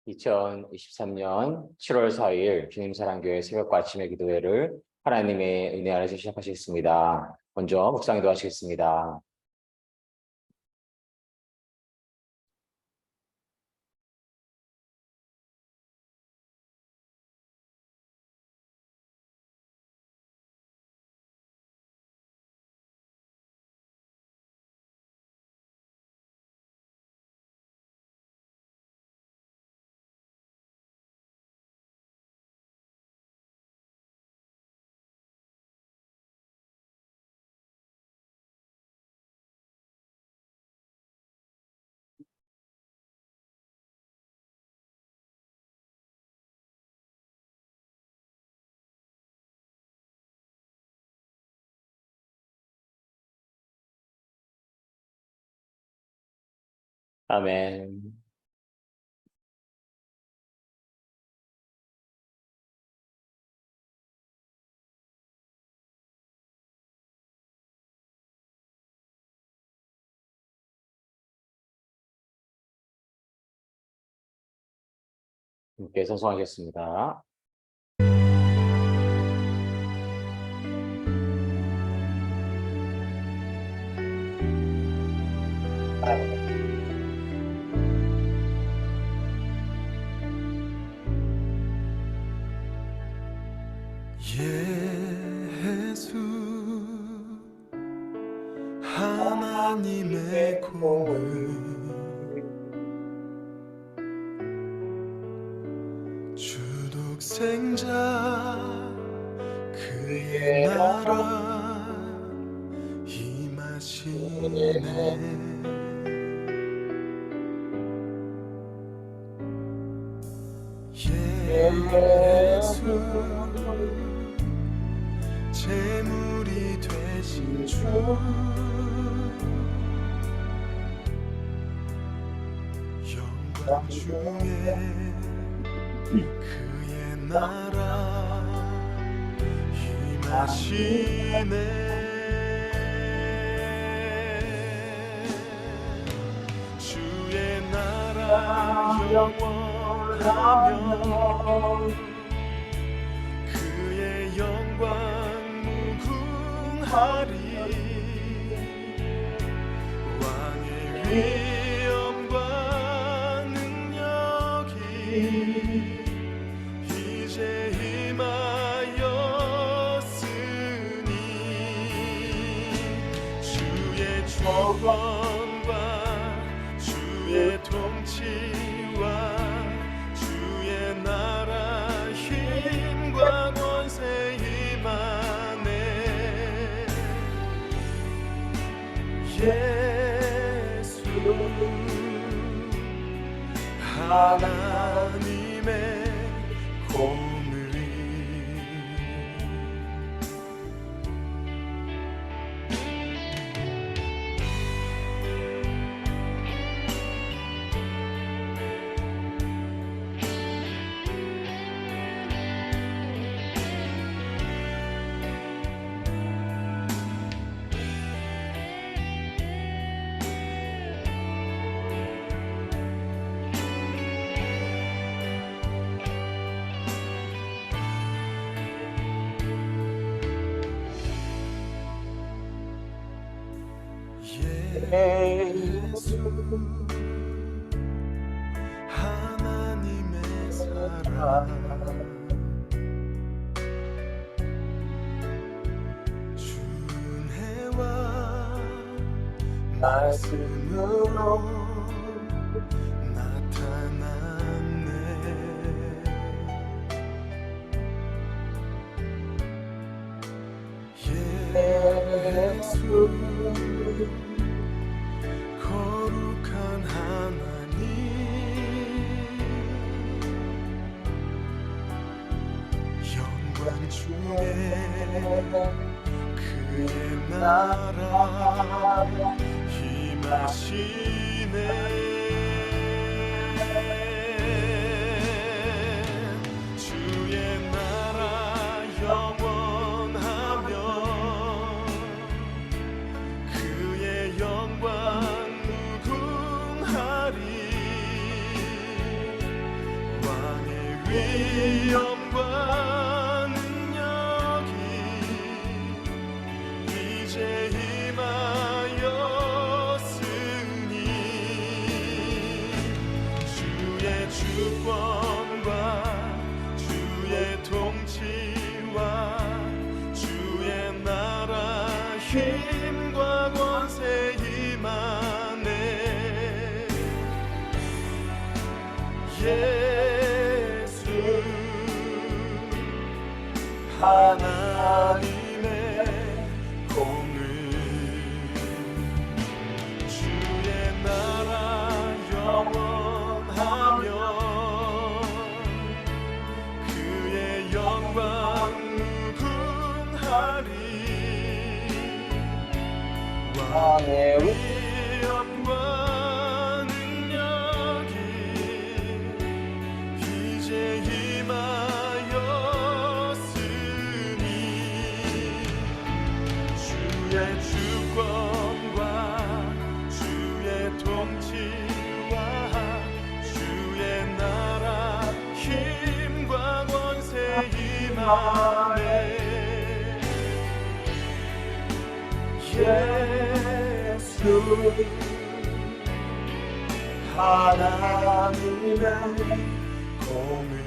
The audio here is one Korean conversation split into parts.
2023년 7월 4일 주님사랑교회 새벽과 아침의 기도회를 하나님의 은혜 아래서 시작하시겠습니다. 먼저 묵상기도 하시겠습니다. 아멘. 함께 선송하겠습니다. 예수 하나님의 공을 주독생자 그의 나라 임하시네. 예수 재물이 되신 주 영광 중에 그의 나라 임하시네. 주의 나라 영원하며 그의 영광 무궁하리. 왕의 위엄과 능력이 이제 임하였으니 주의 주권과 주의 통치와 주의 나라 힘과 권세 임하네. 예수 하나님의 공의 예수 하나님의 사랑 준혜와 말씀으로 나타났네. 예수 거룩한 하나님 영광 중에 그의 나라 임하시네. 주의 나라 영원하며 그의 영광 무궁하리. 위엄과 능력이 이제 임하였으니 주의 주권과 주의 통치와 주의 나라 힘과 권세 임하네. 예수 하나님의 공의 주의 나라 영원하며 그의 영광 무궁하리. 왕의 위엄과 능력이 이제 임하였으니 주의 주권과 주의 통치와 주의 나라 힘과 권세 임하네. 예수 하나님의 공의.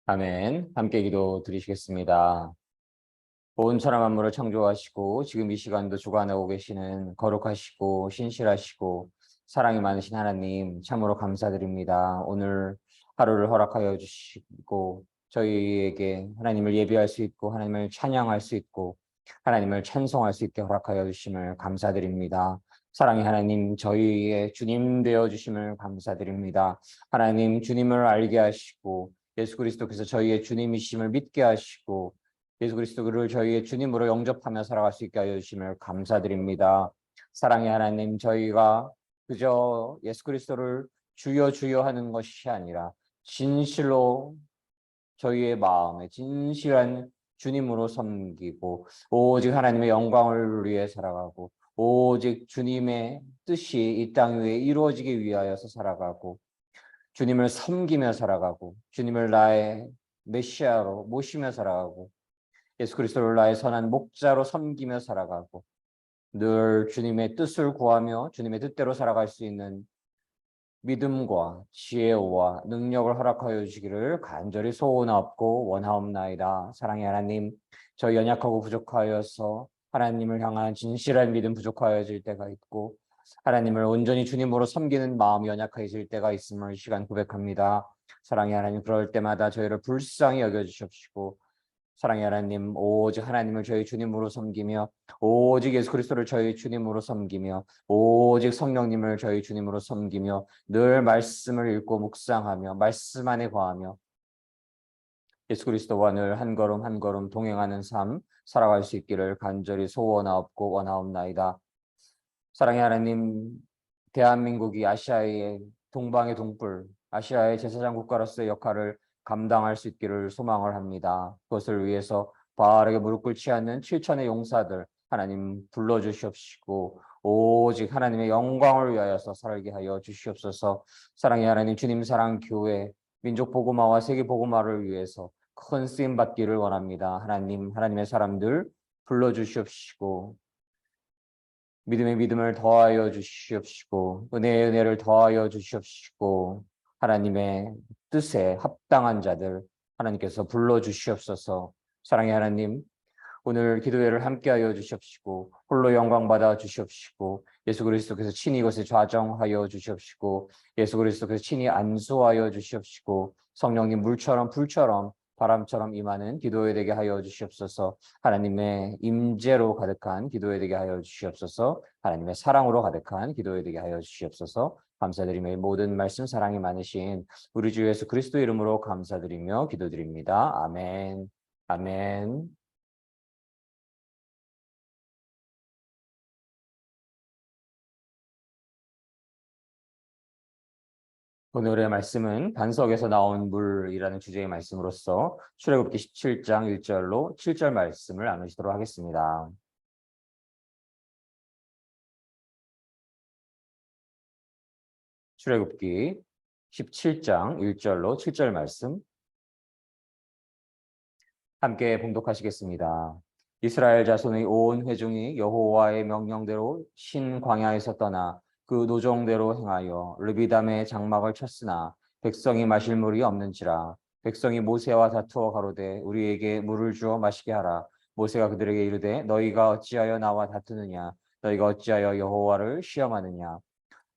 아멘. 함께 기도 드리시겠습니다. 온 천하 만물을 창조하시고 지금 이 시간도 주관하고 계시는 거룩하시고 신실하시고 사랑이 많으신 하나님 참으로 감사드립니다. 오늘 하루를 허락하여 주시고 저희에게 하나님을 예배할 수 있고 하나님을 찬양할 수 있고 하나님을 찬송할 수 있게 허락하여 주심을 감사드립니다. 사랑의 하나님, 저희의 주님 되어 주심을 감사드립니다. 하나님, 주님을 알게 하시고 예수 그리스도께서 저희의 주님이심을 믿게 하시고 예수 그리스도를 저희의 주님으로 영접하며 살아갈 수 있게 하여 주심을 감사드립니다. 사랑의 하나님, 저희가 그저 예수 그리스도를 주여 주여 하는 것이 아니라 진실로 저희의 마음에 진실한 주님으로 섬기고 오직 하나님의 영광을 위해 살아가고 오직 주님의 뜻이 이 땅 위에 이루어지기 위하여서 살아가고 주님을 섬기며 살아가고 주님을 나의 메시아로 모시며 살아가고 예수 그리스도를 나의 선한 목자로 섬기며 살아가고 늘 주님의 뜻을 구하며 주님의 뜻대로 살아갈 수 있는 믿음과 지혜와 능력을 허락하여 주시기를 간절히 소원하옵고 원하옵나이다. 사랑의 하나님, 저희 연약하고 부족하여서 하나님을 향한 진실한 믿음 부족하여질 때가 있고 하나님을 온전히 주님으로 섬기는 마음이 연약해질 때가 있음을 이 시간 고백합니다. 사랑의 하나님, 그럴 때마다 저희를 불쌍히 여겨주십시고 사랑의 하나님, 오직 하나님을 저희 주님으로 섬기며 오직 예수 그리스도를 저희 주님으로 섬기며 오직 성령님을 저희 주님으로 섬기며 늘 말씀을 읽고 묵상하며 말씀 안에 거하며 예수 그리스도와 늘 한 걸음 한 걸음 동행하는 삶 살아갈 수 있기를 간절히 소원하옵고 원하옵나이다. 사랑의 하나님, 대한민국이 아시아의 동방의 동불, 아시아의 제사장 국가로서의 역할을 감당할 수 있기를 소망을 합니다. 그것을 위해서 바르게 무릎 꿇지 않는 7천의 용사들 하나님 불러주시옵시고 오직 하나님의 영광을 위하여서 살게 하여 주시옵소서. 사랑의 하나님, 주님 사랑 교회 민족 복음화와 세계 복음화를 위해서 큰 쓰임 받기를 원합니다. 하나님, 하나님의 사람들 불러주시옵시고 믿음의 믿음을 더하여 주시옵시고 은혜의 은혜를 더하여 주시옵시고 하나님의 뜻에 합당한 자들 하나님께서 불러주시옵소서. 사랑의 하나님, 오늘 기도회를 함께하여 주시옵시고 홀로 영광 받아 주시옵시고 예수 그리스도께서 친히 이것을 좌정하여 주시옵시고 예수 그리스도께서 친히 안수하여 주시옵시고 성령님 물처럼 불처럼 바람처럼 임하는 기도회 되게 하여 주시옵소서. 하나님의 임재로 가득한 기도회 되게 하여 주시옵소서. 하나님의 사랑으로 가득한 기도회 되게 하여 주시옵소서. 감사드리며 모든 말씀 사랑이 많으신 우리 주 예수 그리스도 이름으로 감사드리며 기도드립니다. 아멘. 아멘. 오늘의 말씀은 반석에서 나온 물이라는 주제의 말씀으로서 출애굽기 17장 1절로 7절 말씀을 나누시도록 하겠습니다. 출애굽기 17장 1절로 7절 말씀 함께 봉독하시겠습니다. 이스라엘 자손의 온 회중이 여호와의 명령대로 신 광야에서 떠나 그 노종대로 행하여 르비담의 장막을 쳤으나 백성이 마실 물이 없는지라. 백성이 모세와 다투어 가로되 우리에게 물을 주어 마시게 하라. 모세가 그들에게 이르되 너희가 어찌하여 나와 다투느냐. 너희가 어찌하여 여호와를 시험하느냐.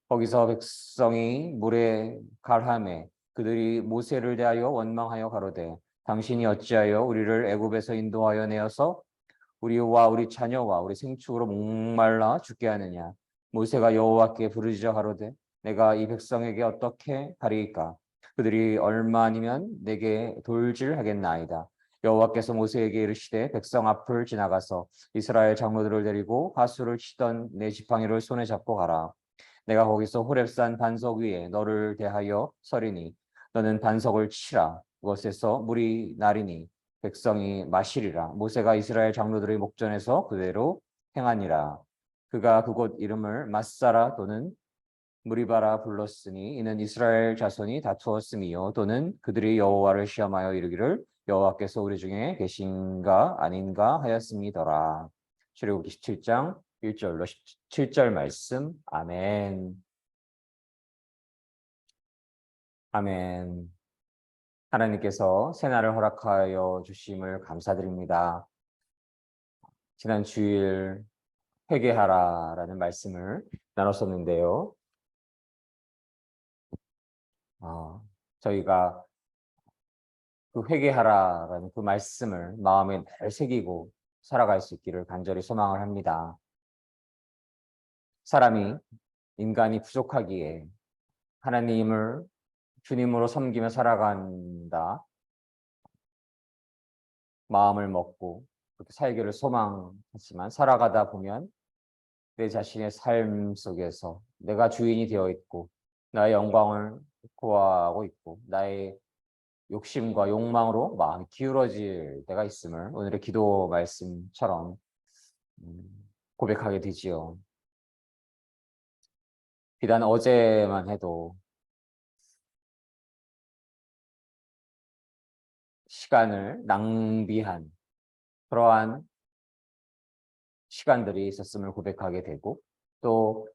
거기서 백성이 물에 갈함에 그들이 모세를 대하여 원망하여 가로되 당신이 어찌하여 우리를 애굽에서 인도하여 내어서 우리와 우리 자녀와 우리 생축으로 목말라 죽게 하느냐. 모세가 여호와께 부르짖어 가로되 내가 이 백성에게 어떻게 하리이까. 그들이 얼마 아니면 내게 돌질하겠나이다. 여호와께서 모세에게 이르시되 백성 앞을 지나가서 이스라엘 장로들을 데리고 가수를 치던 내 지팡이를 손에 잡고 가라. 내가 거기서 호렙산 반석 위에 너를 대하여 서리니 너는 반석을 치라. 그것에서 물이 나리니 백성이 마시리라. 모세가 이스라엘 장로들의 목전에서 그대로 행하니라. 그가 그곳 이름을 마사라 또는 무리바라 불렀으니 이는 이스라엘 자손이 다투었음이요 또는 그들이 여호와를 시험하여 이르기를 여호와께서 우리 중에 계신가 아닌가 하였음이더라. 출애굽기 17장 1절로 17절 말씀. 아멘. 아멘. 하나님께서 새날을 허락하여 주심을 감사드립니다. 지난 주일 회개하라라는 말씀을 나눴었는데요. 저희가 그 회개하라라는 그 말씀을 마음에 늘 새기고 살아갈 수 있기를 간절히 소망을 합니다. 사람이 인간이 부족하기에 하나님을 주님으로 섬기며 살아간다 마음을 먹고 그렇게 살기를 소망하지만 살아가다 보면 내 자신의 삶 속에서 내가 주인이 되어 있고 나의 영광을 구하고 있고 나의 욕심과 욕망으로 마음이 기울어질 때가 있음을 오늘의 기도 말씀처럼 고백하게 되지요. 비단 어제만 해도 시간을 낭비한 그러한 시간들이 있었음을 고백하게 되고 또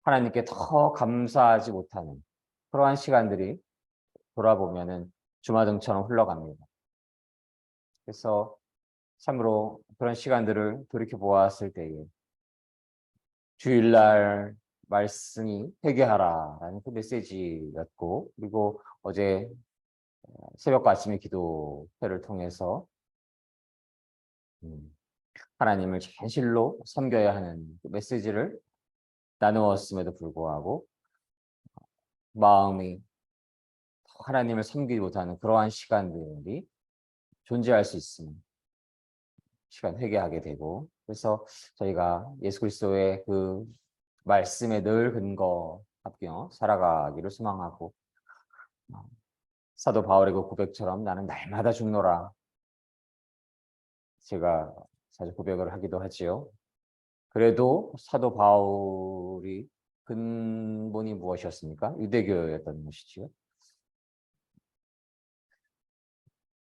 하나님께 더 감사하지 못하는 그러한 시간들이 돌아보면은 주마등처럼 흘러갑니다. 그래서 참으로 그런 시간들을 돌이켜 보았을 때에 주일날 말씀이 회개하라라는 그 메시지였고 그리고 어제 새벽과 아침의 기도회를 통해서 하나님을 진실로 섬겨야 하는 그 메시지를 나누었음에도 불구하고 마음이 하나님을 섬기지 못하는 그러한 시간들이 존재할 수 있음을 시간 회개하게 되고 그래서 저희가 예수 그리스도의 그 말씀에 늘 근거하며 살아가기를 소망하고 사도 바울의 그 고백처럼 나는 날마다 죽노라 제가 자주 고백을 하기도 하지요. 그래도 사도 바울이 근본이 무엇이었습니까? 유대교였던 것이지요.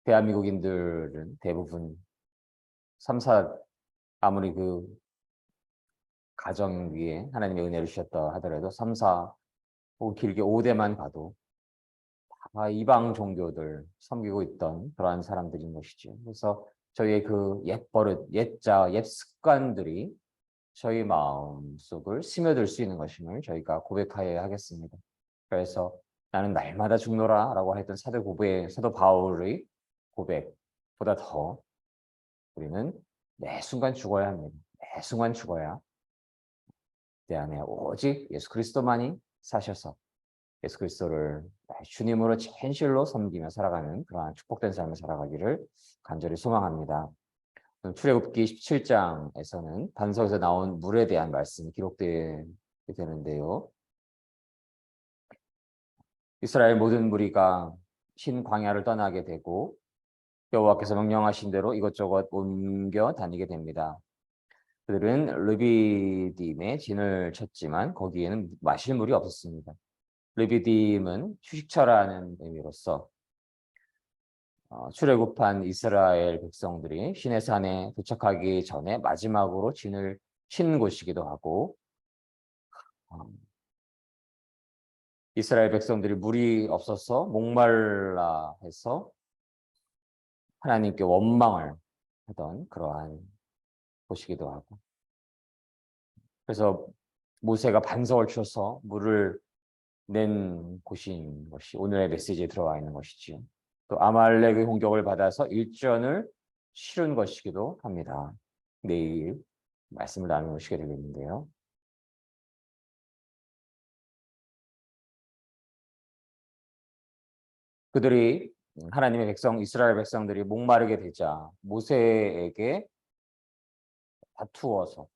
대한민국인들은 대부분 3, 4 아무리 그 가정 위에 하나님의 은혜를 주셨다 하더라도 3, 4 혹은 길게 5대만 가도 이방 종교들 섬기고 있던 그러한 사람들인 것이죠. 그래서 저희의 그 옛 버릇, 옛자, 옛 습관들이 저희 마음속을 스며들 수 있는 것임을 저희가 고백하여야 하겠습니다. 그래서 나는 날마다 죽노라라고 했던 사도 바울의 고백보다 더 우리는 매 순간 죽어야 합니다. 매 순간 죽어야 내 안에 오직 예수 그리스도만이 사셔서 예수 그리스도를 주님으로 진실로 섬기며 살아가는 그러한 축복된 삶을 살아가기를 간절히 소망합니다. 출애굽기 17장에서는 반석에서 나온 물에 대한 말씀이 기록되게 되는데요. 이스라엘 모든 무리가 흰 광야를 떠나게 되고 여호와께서 명령하신 대로 이것저것 옮겨 다니게 됩니다. 그들은 르비딤에 진을 쳤지만 거기에는 마실 물이 없었습니다. 르비딤은 휴식처라는 의미로서 출애굽한 이스라엘 백성들이 시내산에 도착하기 전에 마지막으로 진을 친 곳이기도 하고 이스라엘 백성들이 물이 없어서 목말라 해서 하나님께 원망을 하던 그러한 곳이기도 하고 그래서 모세가 반석을 쳐서 물을 낸 곳인 것이 오늘의 메시지에 들어와 있는 것이지요. 또 아말렉의 공격을 받아서 일전을 치른 것이기도 합니다. 내일 말씀을 나누시게 되겠는데요. 그들이 하나님의 백성 이스라엘 백성들이 목마르게 되자 모세에게 다투어서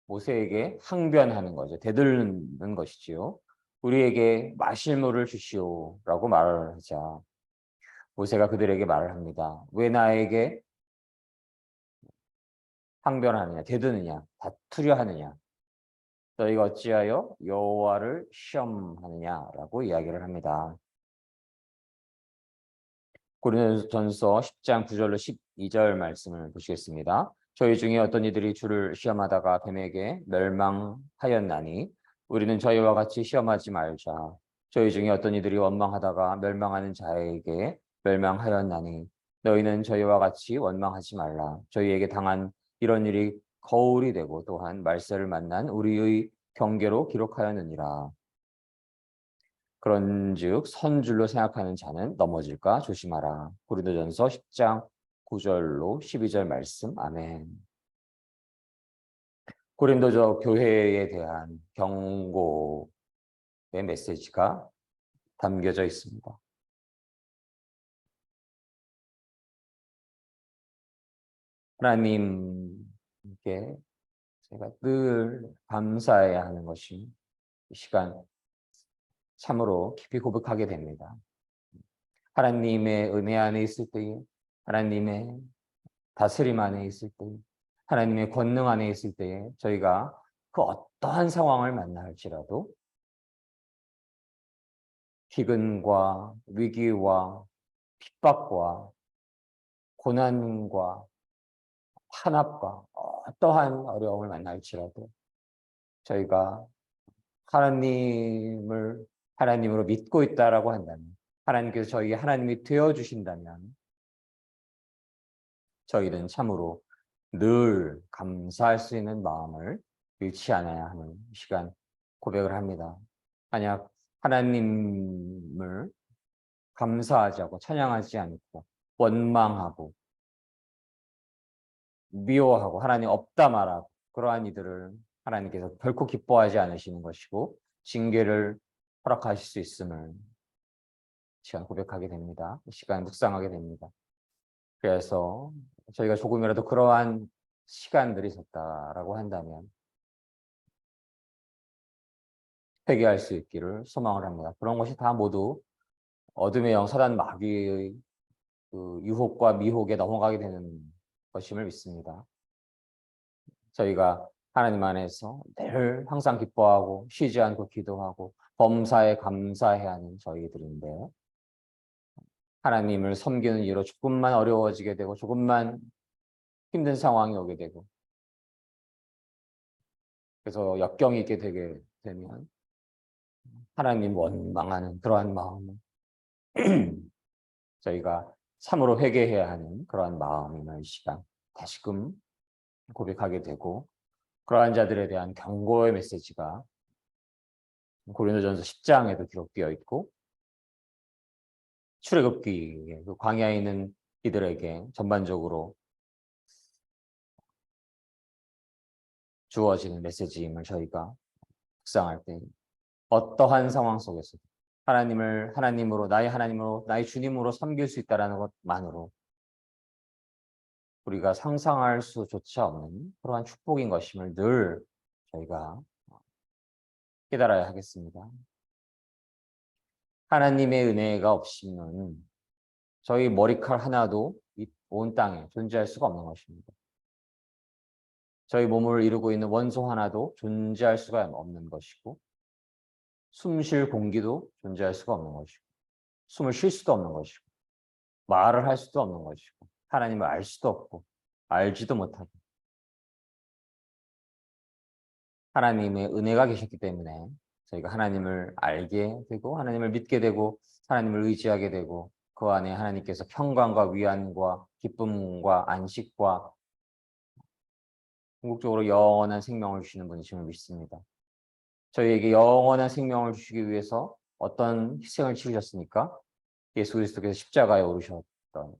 모세에게 항변하는 거죠. 대들는 것이지요. 우리에게 마실 물을 주시오라고 말을 하자 모세가 그들에게 말을 합니다. 왜 나에게 항변하느냐, 대드느냐, 다투려 하느냐. 너희가 어찌하여 여호와를 시험하느냐라고 이야기를 합니다. 고린도전서 10장 9절로 12절 말씀을 보시겠습니다. 저희 중에 어떤 이들이 주를 시험하다가 뱀에게 멸망하였나니 우리는 저희와 같이 시험하지 말자. 저희 중에 어떤 이들이 원망하다가 멸망하는 자에게 멸망하였나니 너희는 저희와 같이 원망하지 말라. 저희에게 당한 이런 일이 거울이 되고 또한 말세를 만난 우리의 경계로 기록하였느니라. 그런즉 선줄로 생각하는 자는 넘어질까 조심하라. 고린도전서 10장 9절로 12절 말씀. 아멘. 고린도저 교회에 대한 경고의 메시지가 담겨져 있습니다. 하나님께 제가 늘 감사해야 하는 것이 이 시간 참으로 깊이 고백하게 됩니다. 하나님의 은혜 안에 있을 때에 하나님의 다스림 안에 있을 때에 하나님의 권능 안에 있을 때에 저희가 그 어떠한 상황을 만날지라도 기근과 위기와 핍박과 고난과 탄압과 어떠한 어려움을 만날지라도 저희가 하나님을 하나님으로 믿고 있다라고 한다면 하나님께서 저희 하나님이 되어 주신다면 저희는 참으로 늘 감사할 수 있는 마음을 잃지 않아야 하는 시간 고백을 합니다. 만약 하나님을 감사하지 않고 찬양하지 않고 원망하고 미워하고 하나님 없다 말하고 그러한 이들을 하나님께서 결코 기뻐하지 않으시는 것이고 징계를 허락하실 수 있음을 시간 고백하게 됩니다. 시간 묵상하게 됩니다. 그래서 저희가 조금이라도 그러한 시간들이 있었다라고 한다면 회개할 수 있기를 소망을 합니다. 그런 것이 다 모두 어둠의 영 사단 마귀의 그 유혹과 미혹에 넘어가게 되는 것임을 믿습니다. 저희가 하나님 안에서 늘 항상 기뻐하고 쉬지 않고 기도하고 범사에 감사해야 하는 저희들인데 하나님을 섬기는 이유로 조금만 어려워지게 되고 조금만 힘든 상황이 오게 되고 그래서 역경이 있게 되게 되면 하나님 원망하는 그러한 마음을 저희가 참으로 회개해야 하는 그러한 마음임을 이 시간 다시금 고백하게 되고, 그러한 자들에 대한 경고의 메시지가 고린도전서 10장에도 기록되어 있고, 출애굽기 그 광야에 있는 이들에게 전반적으로 주어지는 메시지임을 저희가 묵상할 때, 어떠한 상황 속에서도 하나님을 하나님으로 나의 주님으로 섬길 수 있다라는 것만으로 우리가 상상할 수조차 없는 그러한 축복인 것임을 늘 저희가 깨달아야 하겠습니다. 하나님의 은혜가 없이는 저희 머리칼 하나도 이 온 땅에 존재할 수가 없는 것입니다. 저희 몸을 이루고 있는 원소 하나도 존재할 수가 없는 것이고, 숨 쉴 공기도 존재할 수가 없는 것이고, 숨을 쉴 수도 없는 것이고, 말을 할 수도 없는 것이고, 하나님을 알 수도 없고 알지도 못하고, 하나님의 은혜가 계셨기 때문에 저희가 하나님을 알게 되고 하나님을 믿게 되고 하나님을 의지하게 되고, 그 안에 하나님께서 평강과 위안과 기쁨과 안식과 궁극적으로 영원한 생명을 주시는 분이심을 믿습니다. 저희에게 영원한 생명을 주시기 위해서 어떤 희생을 치르셨습니까? 예수 그리스도께서 십자가에 오르셨던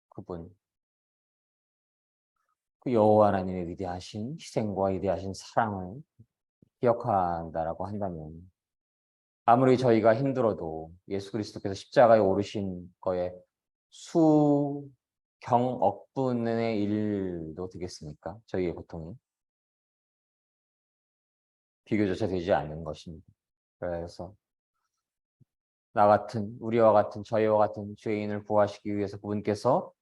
그분, 그 여호와 하나님의 위대하신 희생과 위대하신 사랑을 기억한다라고 한다면, 아무리 저희가 힘들어도 예수 그리스도께서 십자가에 오르신 거에 수경억 분의 1도 되겠습니까? 저희의 고통이 비교조차 되지 않는 것입니다. 그래서 우리와 같은 저희와 같은 죄인을 구하시기 위해서 그분께서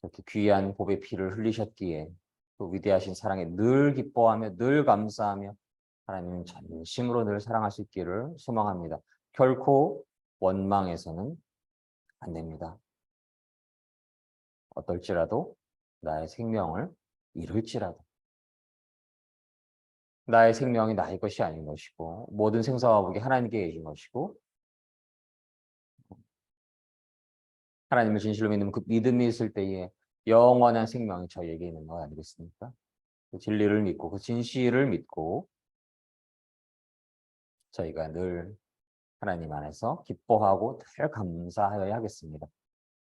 이렇게 귀한 보배 피를 흘리셨기에, 그 위대하신 사랑에 늘 기뻐하며 늘 감사하며 하나님은 전심으로 늘 사랑할 수 있기를 소망합니다. 결코 원망해서는 안 됩니다. 어떨지라도 나의 생명을 잃을지라도, 나의 생명이 나의 것이 아닌 것이고 모든 생사와 복이 하나님께 계신 것이고, 하나님을 진실로 믿는 그 믿음이 있을 때에 영원한 생명이 저희에게 있는 것 아니겠습니까? 그 진리를 믿고 그 진실을 믿고 저희가 늘 하나님 안에서 기뻐하고 늘 감사하여야 하겠습니다.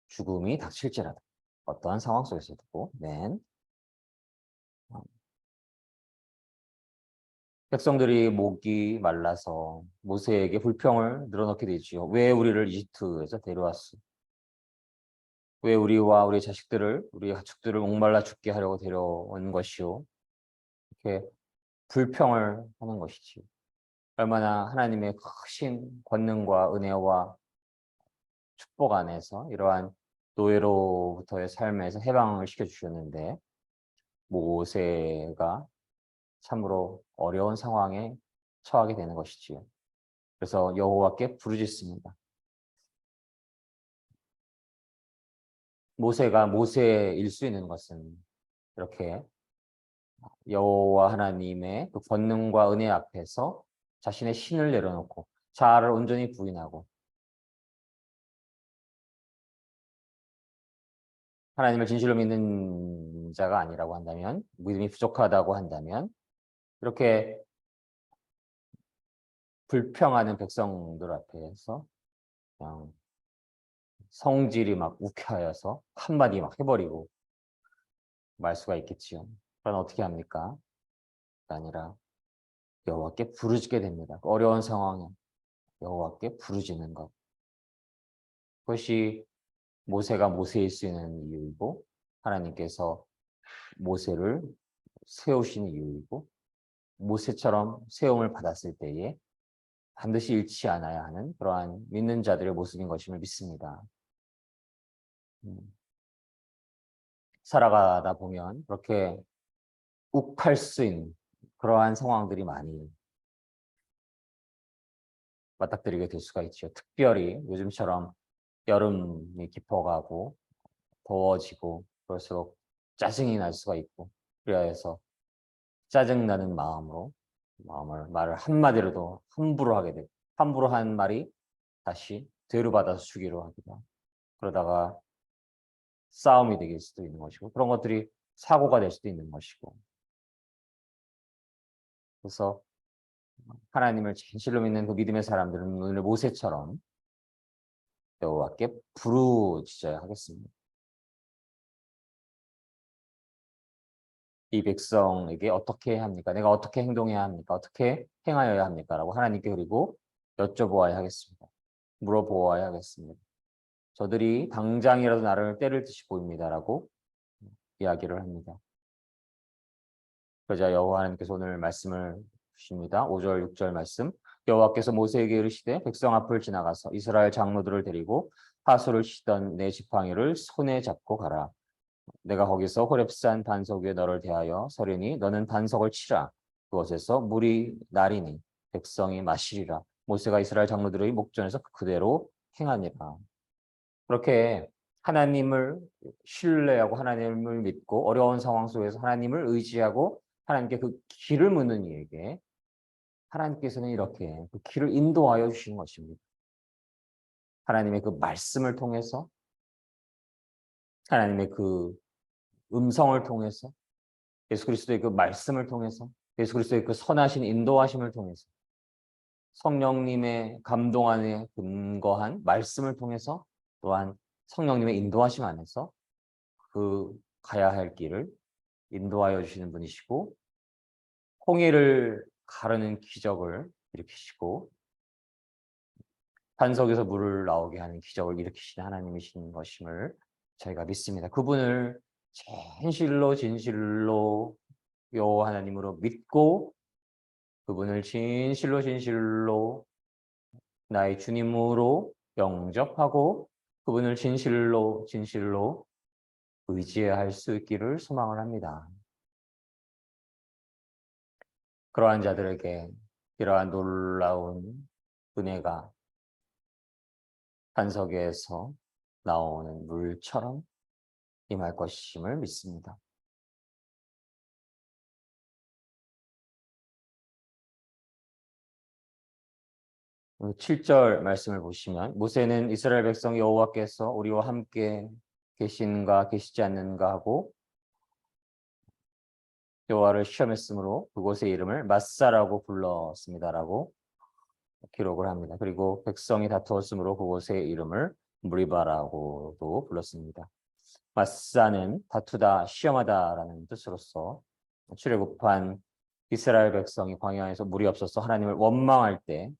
죽음이 닥칠지라도, 어떠한 상황 속에서도. 맨 백성들이 목이 말라서 모세에게 불평을 늘어놓게 되지요. 왜 우리를 이집트에서 데려왔어? 왜 우리와 우리 자식들을, 우리 가축들을 목말라 죽게 하려고 데려온 것이요? 이렇게 불평을 하는 것이지요. 얼마나 하나님의 크신 권능과 은혜와 축복 안에서 이러한 노예로부터의 삶에서 해방을 시켜주셨는데, 모세가 참으로 어려운 상황에 처하게 되는 것이지요. 그래서 여호와께 부르짖습니다. 모세가 모세일 수 있는 것은 이렇게 여호와 하나님의 그 권능과 은혜 앞에서 자신의 신을 내려놓고 자아를 온전히 부인하고 하나님을 진실로 믿는 자가 아니라고 한다면, 믿음이 부족하다고 한다면, 이렇게 불평하는 백성들 앞에서 그냥 성질이 막 욱하여서 한마디 막 해버리고 말 수가 있겠지요. 그럼 어떻게 합니까? 아니라 여호와께 부르짖게 됩니다. 어려운 상황에 여호와께 부르짖는 것. 그것이 모세가 모세일 수 있는 이유이고, 하나님께서 모세를 세우신 이유이고, 모세처럼 세움을 받았을 때에 반드시 잃지 않아야 하는 그러한 믿는 자들의 모습인 것임을 믿습니다. 살아가다 보면 그렇게 욱할 수 있는 그러한 상황들이 많이 맞닥뜨리게 될 수가 있죠. 특별히 요즘처럼 여름이 깊어가고 더워지고 그럴수록 짜증이 날 수가 있고, 그래서 짜증나는 마음으로 말을 한마디로도 함부로 하게 되고 함부로 한 말이 다시 죄를 받아서 죽이로 하기도 하고, 그러다가 싸움이 될 수도 있는 것이고, 그런 것들이 사고가 될 수도 있는 것이고. 그래서 하나님을 진실로 믿는 그 믿음의 사람들은 오늘 모세처럼 여호와께 부르짖어야 하겠습니다. 이 백성에게 어떻게 해야 합니까? 내가 어떻게 행동해야 합니까? 어떻게 행하여야 합니까? 라고 하나님께 그리고 여쭤보아야 하겠습니다. 물어보아야 하겠습니다. 저들이 당장이라도 나를 때릴 듯이 보입니다라고 이야기를 합니다. 그러자 여호와 하나님께서 오늘 말씀을 주십니다. 5절 6절 말씀. 여호와께서 모세에게 이르시되 백성 앞을 지나가서 이스라엘 장로들을 데리고 하수를 치던 내 지팡이를 손에 잡고 가라. 내가 거기서 호렙산 반석 위에 너를 대하여 서리니 너는 반석을 치라. 그것에서 물이 나리니 백성이 마시리라. 모세가 이스라엘 장로들의 목전에서 그대로 행하니라. 그렇게 하나님을 신뢰하고 하나님을 믿고 어려운 상황 속에서 하나님을 의지하고 하나님께 그 길을 묻는 이에게 하나님께서는 이렇게 그 길을 인도하여 주시는 것입니다. 하나님의 그 말씀을 통해서, 하나님의 그 음성을 통해서, 예수 그리스도의 그 말씀을 통해서, 예수 그리스도의 그 선하신 인도하심을 통해서, 성령님의 감동 안에 근거한 말씀을 통해서, 또한 성령님의 인도하심 안에서 그 가야 할 길을 인도하여 주시는 분이시고, 홍해를 가르는 기적을 일으키시고 반석에서 물을 나오게 하는 기적을 일으키시는 하나님이신 것임을 저희가 믿습니다. 그분을 진실로 진실로 여호와 하나님으로 믿고 그분을 진실로 나의 주님으로 영접하고 그분을 진실로 의지해야 할 수 있기를 소망을 합니다. 그러한 자들에게 이러한 놀라운 은혜가 반석에서 나오는 물처럼 임할 것임을 믿습니다. 7절 말씀을 보시면 모세는 이스라엘 백성 여호와께서 우리와 함께 계신가 계시지 않는가 하고 여호와를 시험했으므로 그곳의 이름을 마사라고 불렀습니다라고 기록을 합니다. 그리고 백성이 다투었으므로 그곳의 이름을 무리바라고도 불렀습니다. 마사는 다투다, 시험하다라는 뜻으로서 출애굽한 이스라엘 백성이 광야에서 물이 없어서 하나님을 원망할 때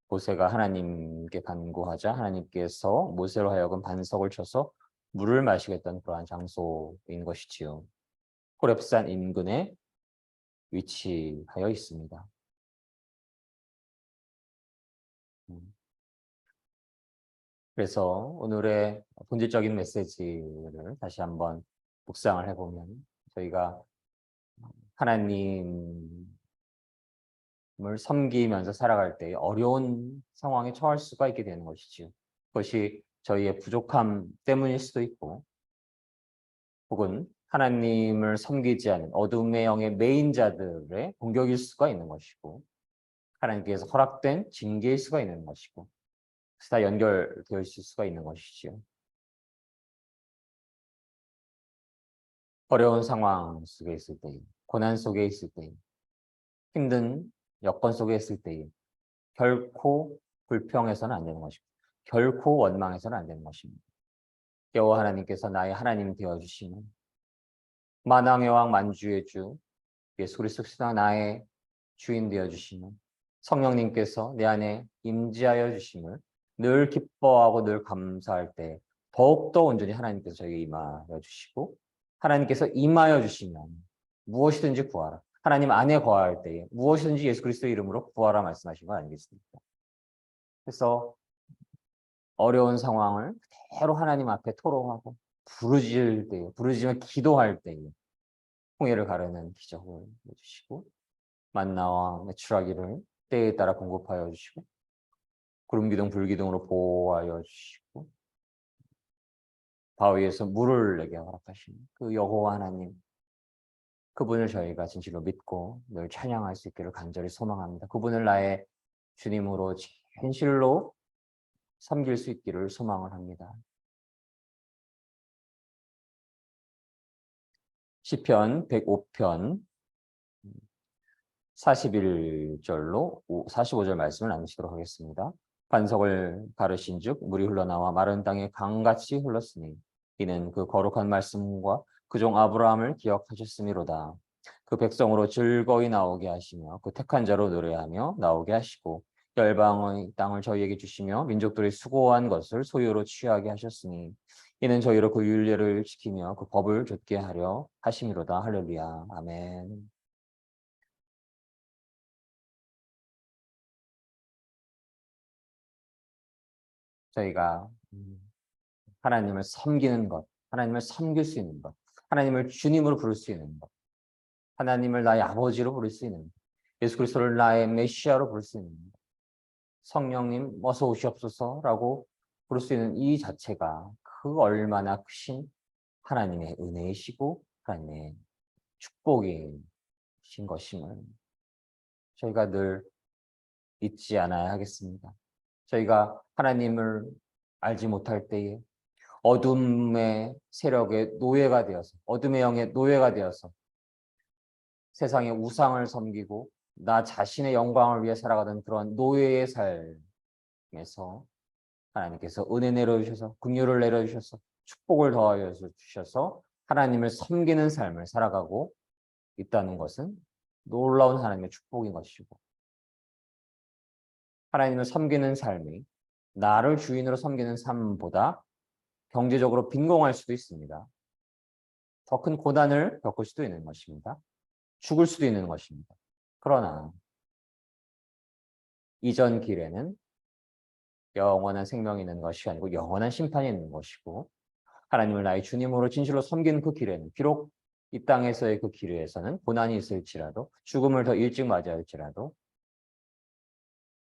모세가 하나님께 간구하자 하나님께서 모세로 하여금 반석을 쳐서 물을 마시겠다는 그러한 장소인 것이지요. 호렙산 인근에 위치하여 있습니다. 그래서 오늘의 본질적인 메시지를 다시 한번 묵상을 해보면 저희가 하나님을 섬기면서 살아갈 때 어려운 상황에 처할 수가 있게 되는 것이지요. 그것이 저희의 부족함 때문일 수도 있고 혹은 하나님을 섬기지 않은 어둠의 영의 메인 자들의 공격일 수가 있는 것이고 하나님께서 허락된 징계일 수가 있는 것이고 다 연결되어 있을 수가 있는 것이지요. 어려운 상황 속에 있을 때, 고난 속에 있을 때, 힘든 여건 속에 있을 때 결코 불평해서는 안 되는 것입니다. 결코 원망해서는 안 되는 것입니다. 여호와 하나님께서 나의 하나님 되어주시는 만왕의 왕 만주의 주 예수 그리스도가 나의 주인 되어주시는 성령님께서 내 안에 임재하여 주심을 늘 기뻐하고 늘 감사할 때 더욱더 온전히 하나님께서 저에게 임하여 주시고 하나님께서 임하여 주시면 무엇이든지 구하라. 하나님 안에 거할 때에 무엇이든지 예수 그리스도의 이름으로 구하라 말씀하신 거 아니겠습니까? 그래서 어려운 상황을 그대로 하나님 앞에 토로하고 부르짖을 때에 부르짖으며 기도할 때에 홍해를 가르는 기적을 해주시고 만나와 메추라기를 때에 따라 공급하여 주시고 구름기둥 불기둥으로 보호하여 주시고 바위에서 물을 내게 허락하시는 그 여호와 하나님 그분을 저희가 진실로 믿고 늘 찬양할 수 있기를 간절히 소망합니다. 그분을 나의 주님으로 진실로 섬길 수 있기를 소망을 합니다. 시편 105편 41절로 45절 말씀을 나누시도록 하겠습니다. 반석을 가르신 즉 물이 흘러나와 마른 땅에 강같이 흘렀으니 이는 그 거룩한 말씀과 그종 아브라함을 기억하셨음이로다. 그 백성으로 즐거이 나오게 하시며 그 택한 자로 노래하며 나오게 하시고 열방의 땅을 저희에게 주시며 민족들이 수고한 것을 소유로 취하게 하셨으니 이는 저희로 그 율례를 지키며 그 법을 좇게 하려 하심이로다. 할렐루야. 아멘. 저희가 하나님을 섬기는 것, 하나님을 섬길 수 있는 것, 하나님을 주님으로 부를 수 있는 것, 하나님을 나의 아버지로 부를 수 있는 것, 예수 그리스도를 나의 메시아로 부를 수 있는 것, 성령님 어서 오시옵소서라고 부를 수 있는 이 자체가 그 얼마나 크신 하나님의 은혜이시고 하나님의 축복이신 것임을 저희가 늘 잊지 않아야 하겠습니다. 저희가 하나님을 알지 못할 때에 어둠의 세력의 노예가 되어서 어둠의 영의 노예가 되어서 세상의 우상을 섬기고 나 자신의 영광을 위해 살아가던 그런 노예의 삶에서 하나님께서 은혜 내려주셔서 긍휼을 내려주셔서 축복을 더하여 주셔서 하나님을 섬기는 삶을 살아가고 있다는 것은 놀라운 하나님의 축복인 것이고 하나님을 섬기는 삶이 나를 주인으로 섬기는 삶보다 경제적으로 빈곤할 수도 있습니다. 더 큰 고난을 겪을 수도 있는 것입니다. 죽을 수도 있는 것입니다. 그러나 이전 길에는 영원한 생명이 있는 것이 아니고 영원한 심판이 있는 것이고 하나님을 나의 주님으로 진실로 섬기는 그 길에는 비록 이 땅에서의 그 길에서는 고난이 있을지라도 죽음을 더 일찍 맞이할지라도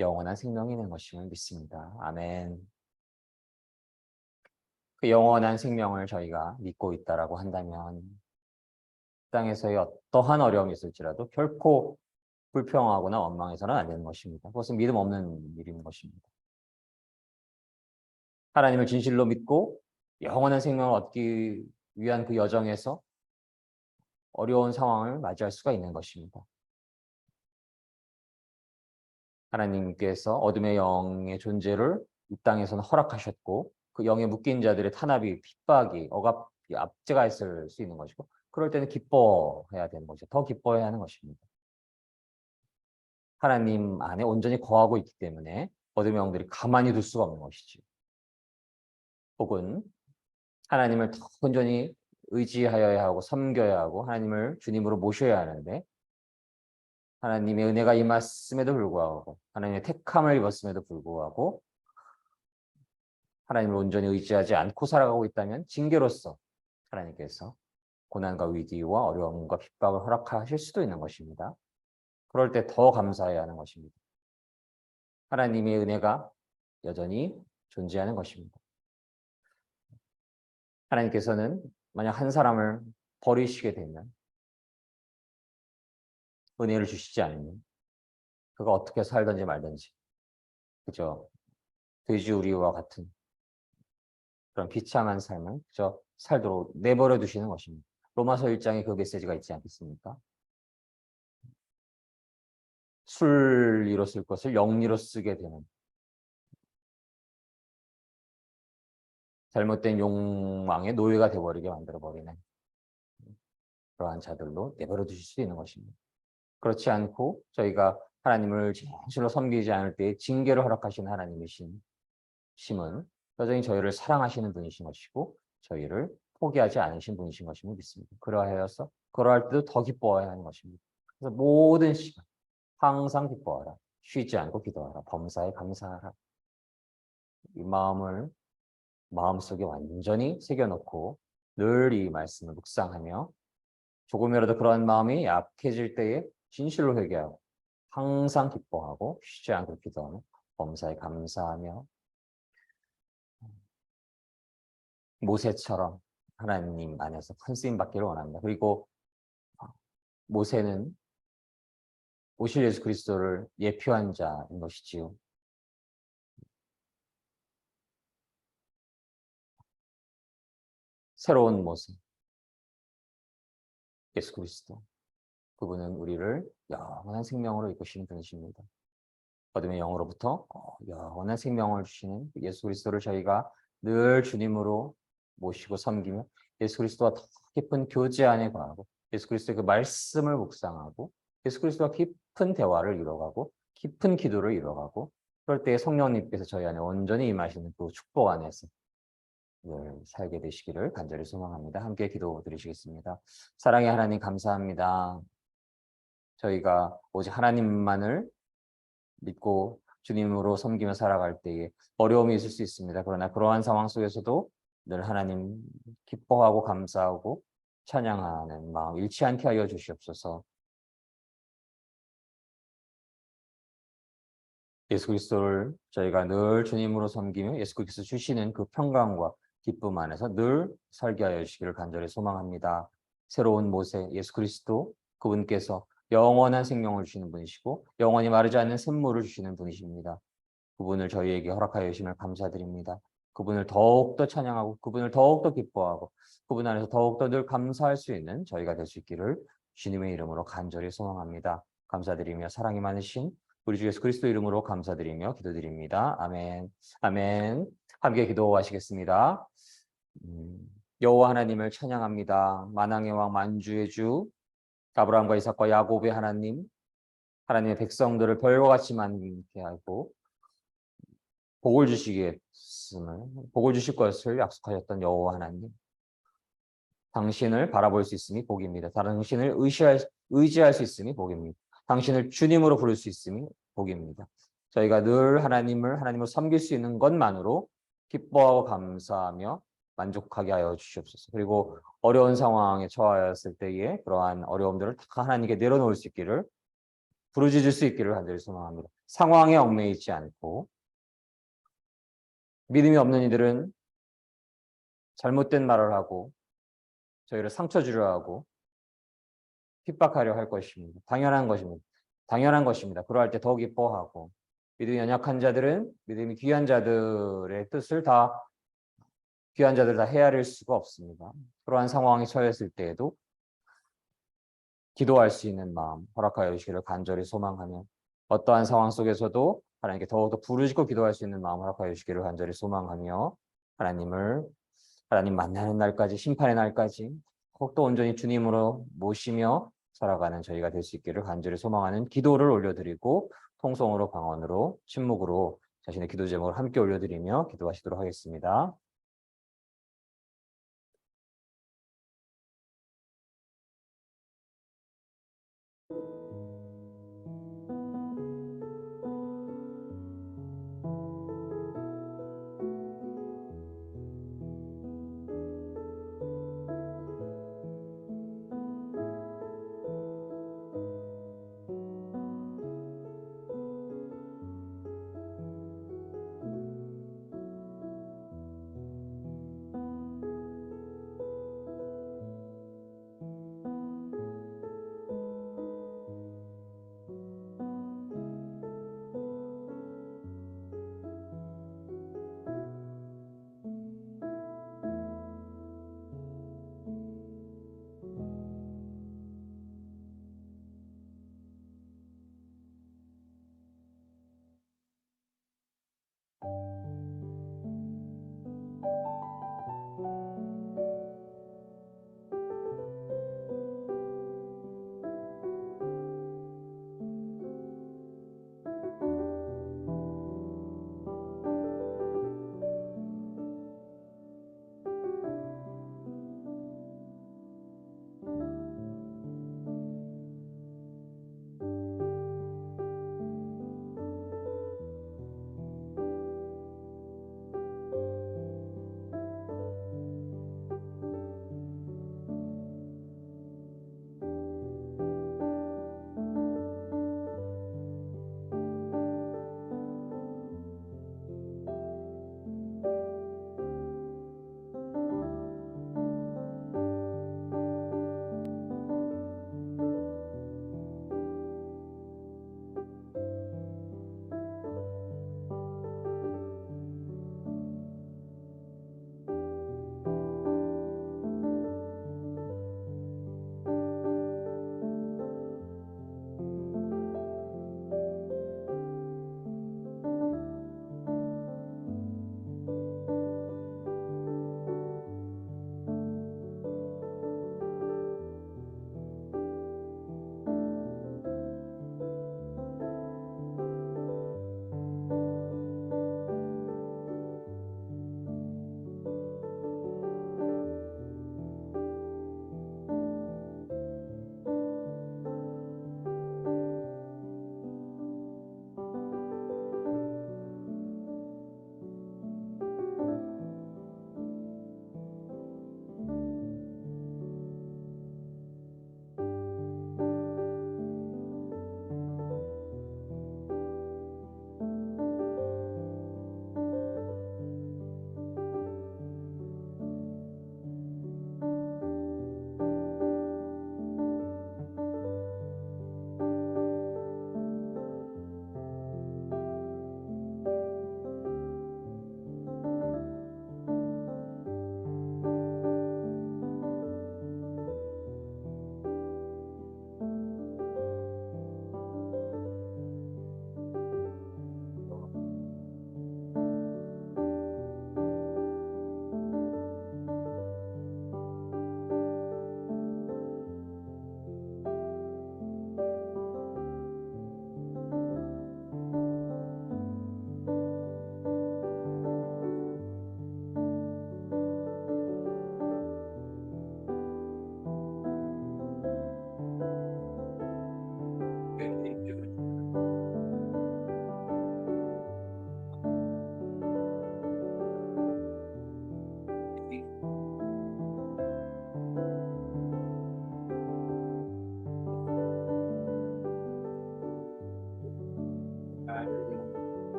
영원한 생명이 있는 것임을 믿습니다. 아멘. 그 영원한 생명을 저희가 믿고 있다라고 한다면 땅에서의 어떠한 어려움이 있을지라도 결코 불평하거나 원망해서는 안 되는 것입니다. 그것은 믿음 없는 일인 것입니다. 하나님을 진실로 믿고 영원한 생명을 얻기 위한 그 여정에서 어려운 상황을 맞이할 수가 있는 것입니다. 하나님께서 어둠의 영의 존재를 이 땅에서는 허락하셨고 그 영에 묶인 자들의 탄압이 핍박이 억압이 압제가 있을 수 있는 것이고 그럴 때는 기뻐해야 되는 것이죠. 더 기뻐해야 하는 것입니다. 하나님 안에 온전히 거하고 있기 때문에 어둠의 영들이 가만히 둘 수가 없는 것이지. 혹은 하나님을 더 온전히 의지하여야 하고 섬겨야 하고 하나님을 주님으로 모셔야 하는데 하나님의 은혜가 임했음에도 불구하고 하나님의 택함을 입었음에도 불구하고 하나님을 온전히 의지하지 않고 살아가고 있다면 징계로서 하나님께서 고난과 위기와 어려움과 핍박을 허락하실 수도 있는 것입니다. 그럴 때 더 감사해야 하는 것입니다. 하나님의 은혜가 여전히 존재하는 것입니다. 하나님께서는 만약 한 사람을 버리시게 되면 은혜를 주시지 않으면 그가 어떻게 살든지 말든지 그저 돼지우리와 같은 그런 비참한 삶을 그저 살도록 내버려 두시는 것입니다. 로마서 1장에 그 메시지가 있지 않겠습니까? 술리로 쓸 것을 영리로 쓰게 되는 잘못된 욕망의 노예가 되어버리게 만들어버리는 그러한 자들로 내버려 두실 수 있는 것입니다. 그렇지 않고 저희가 하나님을 진실로 섬기지 않을 때 징계를 허락하시는 하나님이신 심은 여전히 저희를 사랑하시는 분이신 것이고 저희를 포기하지 않으신 분이신 것임을 믿습니다. 그러하여서 그러할 때도 더 기뻐해야 하는 것입니다. 그래서 모든 시간 항상 기뻐하라. 쉬지 않고 기도하라. 범사에 감사하라. 이 마음을 마음속에 완전히 새겨놓고 늘 이 말씀을 묵상하며 조금이라도 그런 마음이 약해질 때에 진실로 회개하고 항상 기뻐하고 쉬지 않고 기도하며 범사에 감사하며 모세처럼 하나님 안에서 큰 쓰임 받기를 원합니다. 그리고 모세는 오실 예수 그리스도를 예표한 자인 것이지요. 새로운 모세, 예수 그리스도. 그분은 우리를 영원한 생명으로 이끄시는 분이십니다. 어둠의 영으로부터 영원한 생명을 주시는 예수 그리스도를 저희가 늘 주님으로 모시고 섬기며 예수 그리스도와 더 깊은 교제 안에 거하고 예수 그리스도의 그 말씀을 묵상하고 예수 그리스도와 깊은 대화를 이뤄가고 깊은 기도를 이뤄가고 그럴 때 성령님께서 저희 안에 온전히 임하시는 그 축복 안에서 늘 살게 되시기를 간절히 소망합니다. 함께 기도 드리시겠습니다. 사랑의 하나님 감사합니다. 저희가 오직 하나님만을 믿고 주님으로 섬기며 살아갈 때에 어려움이 있을 수 있습니다. 그러나 그러한 상황 속에서도 늘 하나님 기뻐하고 감사하고 찬양하는 마음 잃지 않게 하여 주시옵소서. 예수 그리스도를 저희가 늘 주님으로 섬기며 예수 그리스도 주시는 그 평강과 기쁨 안에서 늘 살게 하여 주시기를 간절히 소망합니다. 새로운 모세 예수 그리스도 그분께서 영원한 생명을 주시는 분이시고 영원히 마르지 않는 샘물을 주시는 분이십니다. 그분을 저희에게 허락하여 주심을 감사드립니다. 그분을 더욱더 찬양하고 그분을 더욱더 기뻐하고 그분 안에서 더욱더 늘 감사할 수 있는 저희가 될 수 있기를 주님의 이름으로 간절히 소망합니다. 감사드리며 사랑이 많으신 우리 주 예수 그리스도 이름으로 감사드리며 기도드립니다. 아멘. 아멘. 함께 기도하시겠습니다. 여호와 하나님을 찬양합니다. 만왕의 왕 만주의 주 아브라함과 이삭과 야곱의 하나님 하나님의 백성들을 별과 같이 만게 하고 복을 주실 것을 약속하셨던 여호와 하나님. 당신을 바라볼 수 있음이 복입니다. 당신을 의지할 수 있음이 복입니다. 당신을 주님으로 부를 수 있음이 복입니다. 저희가 늘 하나님으로 섬길 수 있는 것만으로 기뻐하고 감사하며 만족하게 하여 주시옵소서. 그리고 어려운 상황에 처하였을 때에 그러한 어려움들을 다 하나님께 내려놓을 수 있기를 부르짖을 수 있기를 간절히 소망합니다. 상황에 얽매이지 않고 믿음이 없는 이들은 잘못된 말을 하고 저희를 상처 주려 하고 핍박하려 할 것입니다. 당연한 것입니다. 당연한 것입니다. 그러할 때 더 기뻐하고 믿음이 연약한 자들은 믿음이 귀한 자들의 뜻을 다 귀한 자들 다 헤아릴 수가 없습니다. 그러한 상황에 처했을 때에도 기도할 수 있는 마음 허락하여 주시기를 간절히 소망하며 어떠한 상황 속에서도 하나님께 더욱더 부르짖고 기도할 수 있는 마음 허락하여 주시기를 간절히 소망하며 하나님 만나는 날까지 심판의 날까지 더욱더 온전히 주님으로 모시며 살아가는 저희가 될 수 있기를 간절히 소망하는 기도를 올려드리고 통성으로 방언으로 침묵으로 자신의 기도 제목을 함께 올려드리며 기도하시도록 하겠습니다.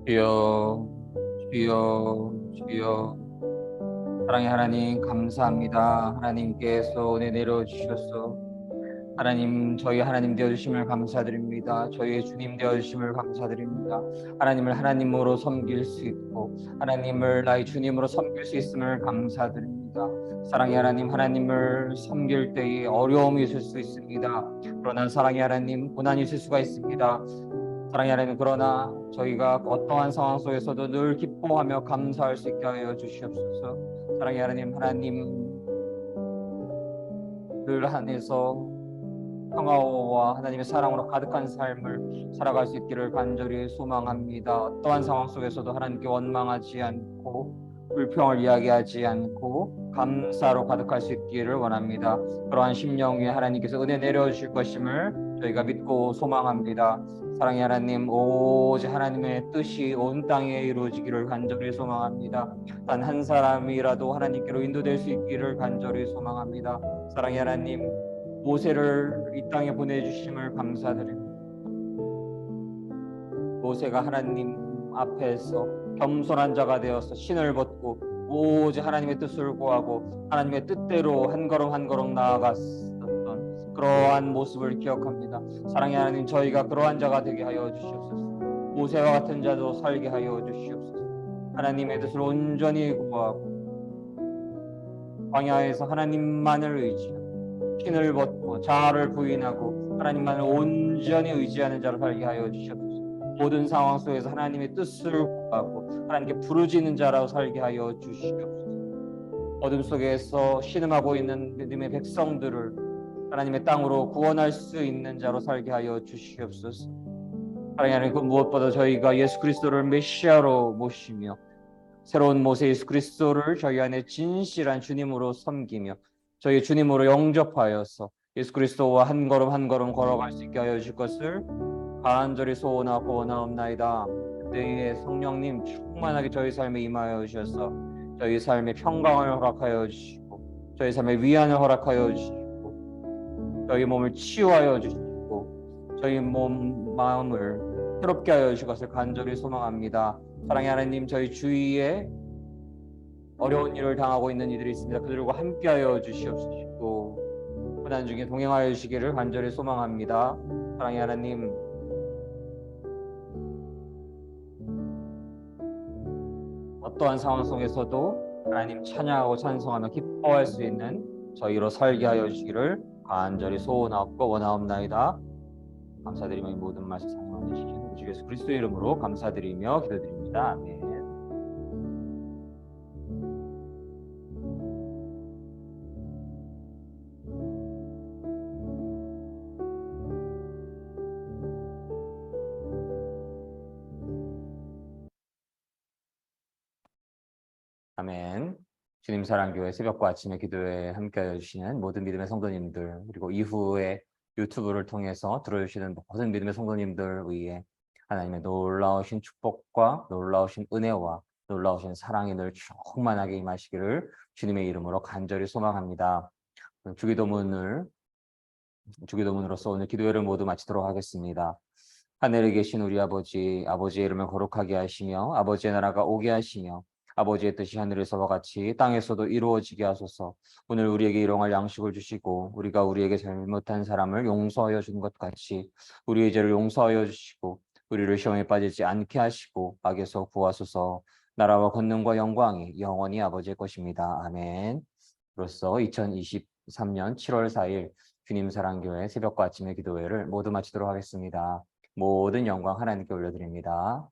주여, 주여, 주여. 사랑의 하나님 감사합니다. 하나님께서 은혜 내려주셔서 하나님 저희 하나님 되어주심을 감사드립니다. 저희의 주님 되어주심을 감사드립니다. 하나님을 하나님으로 섬길 수 있고 하나님을 나의 주님으로 섬길 수 있음을 감사드립니다. 사랑의 하나님, 하나님을 섬길 때에 어려움이 있을 수 있습니다. 그러나 사랑의 하나님, 고난이 있을 수가 있습니다. 사랑의 하나님, 그러나 저희가 어떠한 상황 속에서도 늘 기뻐하며 감사할 수 있게 하여 주시옵소서. 사랑의 하나님, 하나님을 안에서 평화와 하나님의 사랑으로 가득한 삶을 살아갈 수 있기를 간절히 소망합니다. 어떠한 상황 속에서도 하나님께 원망하지 않고 불평을 이야기하지 않고 감사로 가득할 수 있기를 원합니다. 그러한 심령 위에 하나님께서 은혜 내려주실 것임을 저희가 믿고 소망합니다. 사랑의 하나님, 오직 하나님의 뜻이 온 땅에 이루어지기를 간절히 소망합니다. 단 한 사람이라도 하나님께로 인도될 수 있기를 간절히 소망합니다. 사랑의 하나님, 모세를 이 땅에 보내주심을 감사드립니다. 모세가 하나님 앞에서 겸손한 자가 되어서 신을 벗고 오직 하나님의 뜻을 구하고 하나님의 뜻대로 한 걸음 한 걸음 나아갔었던 그러한 모습을 기억합니다. 사랑의 하나님, 저희가 그러한 자가 되게 하여 주시옵소서. 모세와 같은 자도 살게 하여 주시옵소서. 하나님의 뜻을 온전히 구하고 광야에서 하나님만을 의지하고 신을 벗고 자아를 부인하고 하나님만을 온전히 의지하는 자로 살게 하여 주시옵소서. 모든 상황 속에서 하나님의 뜻을 구하고 하나님께 부르짖는 자로 살게 하여 주시옵소서. 어둠 속에서 신음하고 있는 믿음의 백성들을 하나님의 땅으로 구원할 수 있는 자로 살게 하여 주시옵소서. 하나님, 그 무엇보다 저희가 예수 그리스도를 메시아로 모시며 새로운 모세 예수 그리스도를 저희 안에 진실한 주님으로 섬기며 저희 주님으로 영접하여서 예수 그리스도와 한 걸음 한 걸음 걸어갈 수 있게 하여 주실 것을 간절히 소원하고 원하옵나이다. 그때에 성령님 충만하게 저희 삶에 임하여 주셔서 저희 삶의 평강을 허락하여 주시고 저희 삶의 위안을 허락하여 주시고 저희 몸을 치유하여 주시고 저희 마음을 새롭게 하여 주실 것을 간절히 소망합니다. 사랑의 하나님, 저희 주위에 어려운 일을 당하고 있는 이들이 있습니다. 그들과 함께하여 주시옵시고 고난 중에 동행하여 주시기를 간절히 소망합니다. 사랑의 하나님, 어떠한 상황 속에서도 하나님 찬양하고 찬송하며 기뻐할 수 있는 저희로 살게 하여 주시기를 간절히 소원하고 원하옵나이다. 감사드리며 이 모든 말씀 사용하여 주시는 우리 예수 그리스도의 이름으로 감사드리며 기도드립니다. 아멘. 아멘. 주님 사랑교회 새벽과 아침의 기도에 함께하여 주시는 모든 믿음의 성도님들, 그리고 이후에 유튜브를 통해서 들어주시는 모든 믿음의 성도님들 위에 하나님의 놀라우신 축복과 놀라우신 은혜와 놀라우신 사랑이 늘 충만하게 임하시기를 주님의 이름으로 간절히 소망합니다. 주기도문으로서 오늘 기도회를 모두 마치도록 하겠습니다. 하늘에 계신 우리 아버지, 아버지의 이름을 거룩하게 하시며 아버지의 나라가 오게 하시며 아버지의 뜻이 하늘에서와 같이 땅에서도 이루어지게 하소서. 오늘 우리에게 일용할 양식을 주시고 우리가 우리에게 잘못한 사람을 용서하여 준 것 같이 우리의 죄를 용서하여 주시고 우리를 시험에 빠지지 않게 하시고 악에서 구하소서. 나라와 권능과 영광이 영원히 아버지의 것입니다. 아멘. 그로써 2023년 7월 4일 주님 사랑교회 새벽과 아침의 기도회를 모두 마치도록 하겠습니다. 모든 영광 하나님께 올려드립니다.